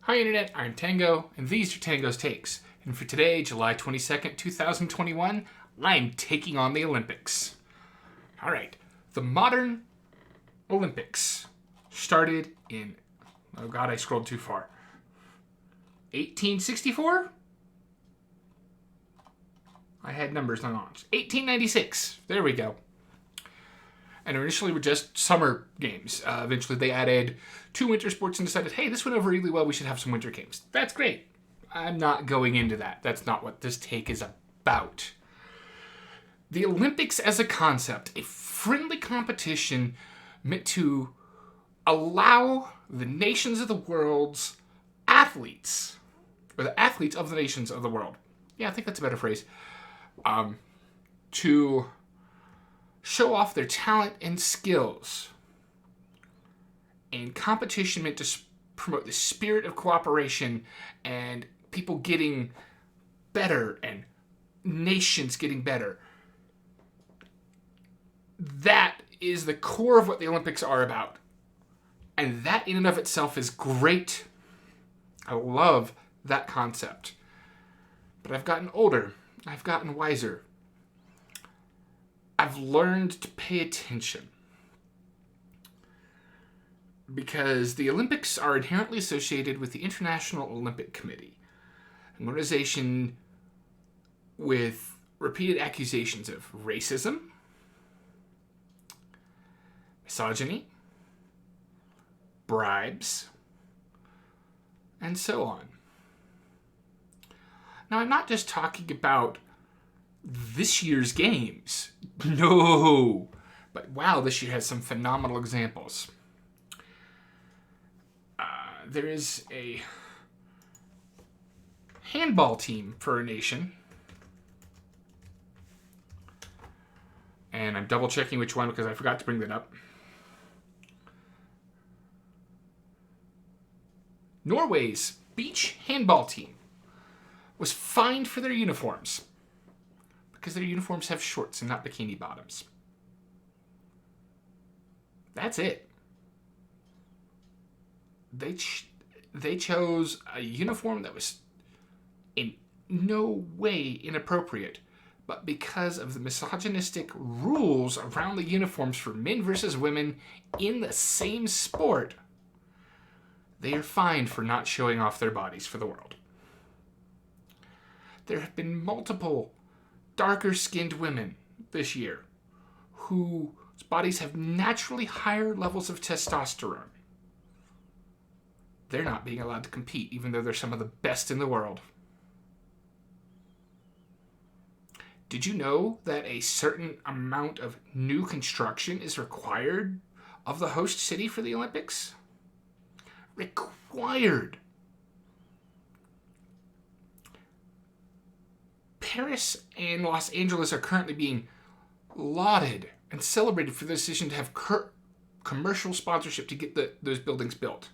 Hi Internet, I'm Tango, and these are Tango's Takes. And for today, July 22nd, 2021, I'm taking on the Olympics. Alright, the modern Olympics started in, oh god, I scrolled too far. 1864? I had numbers not on. 1896, there we go. And initially were just summer games. Eventually they added 2 winter sports and decided, hey, this went over really well, we should have some winter games. That's great. I'm not going into that. That's not what this take is about. The Olympics as a concept, a friendly competition meant to allow the nations of the world's athletes, or the athletes of the nations of the world, yeah, I think that's a better phrase, to show off their talent and skills. And competition meant to promote the spirit of cooperation and people getting better and nations getting better. That is the core of what the Olympics are about. And that in and of itself is great. I love that concept. But I've gotten older. I've gotten wiser. I've learned to pay attention. Because the Olympics are inherently associated with the International Olympic Committee, an organization with repeated accusations of racism, misogyny, bribes, and so on. Now, I'm not just talking about this year's games. No. But wow, this year has some phenomenal examples. There is a handball team for a nation. And I'm double checking which one because I forgot to bring that up. Norway's beach handball team was fined for their uniforms because their uniforms have shorts and not bikini bottoms. That's it. They chose a uniform that was in no way inappropriate, but because of the misogynistic rules around the uniforms for men versus women in the same sport, they are fined for not showing off their bodies for the world. There have been multiple darker-skinned women this year whose bodies have naturally higher levels of testosterone. They're not being allowed to compete, even though they're some of the best in the world. Did you know that a certain amount of new construction is required of the host city for the Olympics? Required. Paris and Los Angeles are currently being lauded and celebrated for the decision to have commercial sponsorship to get those buildings built.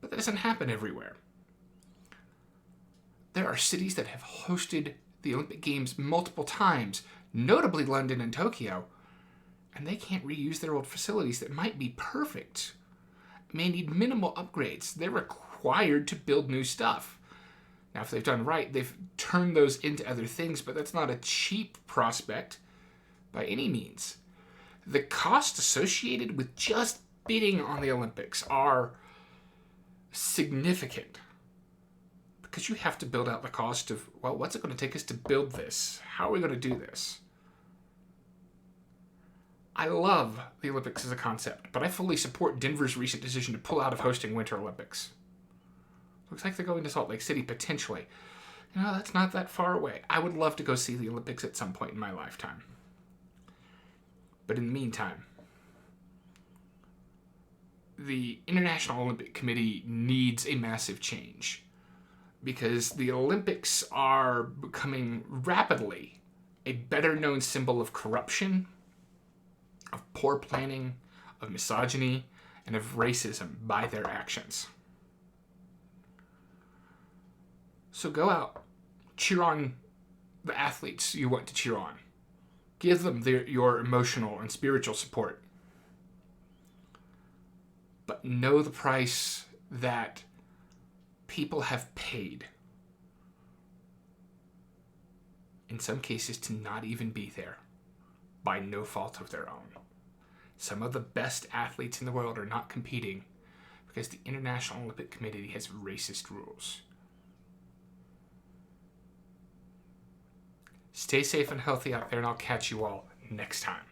But that doesn't happen everywhere. There are cities that have hosted the Olympic Games multiple times, notably London and Tokyo, and they can't reuse their old facilities that might be perfect. May need minimal upgrades. They're required to build new stuff. Now, if they've done right, they've turned those into other things, but that's not a cheap prospect by any means. The costs associated with just bidding on the Olympics are significant because you have to build out the cost of, well, what's it going to take us to build this? How are we going to do this? I love the Olympics as a concept, but I fully support Denver's recent decision to pull out of hosting Winter Olympics. Looks like they're going to Salt Lake City potentially. You know, that's not that far away. I would love to go see the Olympics at some point in my lifetime. But in the meantime, the International Olympic Committee needs a massive change because the Olympics are becoming rapidly a better known symbol of corruption, of poor planning, of misogyny, and of racism by their actions. So go out, cheer on the athletes you want to cheer on. Give them your emotional and spiritual support. But know the price that people have paid, in some cases, to not even be there by no fault of their own. Some of the best athletes in the world are not competing because the International Olympic Committee has racist rules. Stay safe and healthy out there, and I'll catch you all next time.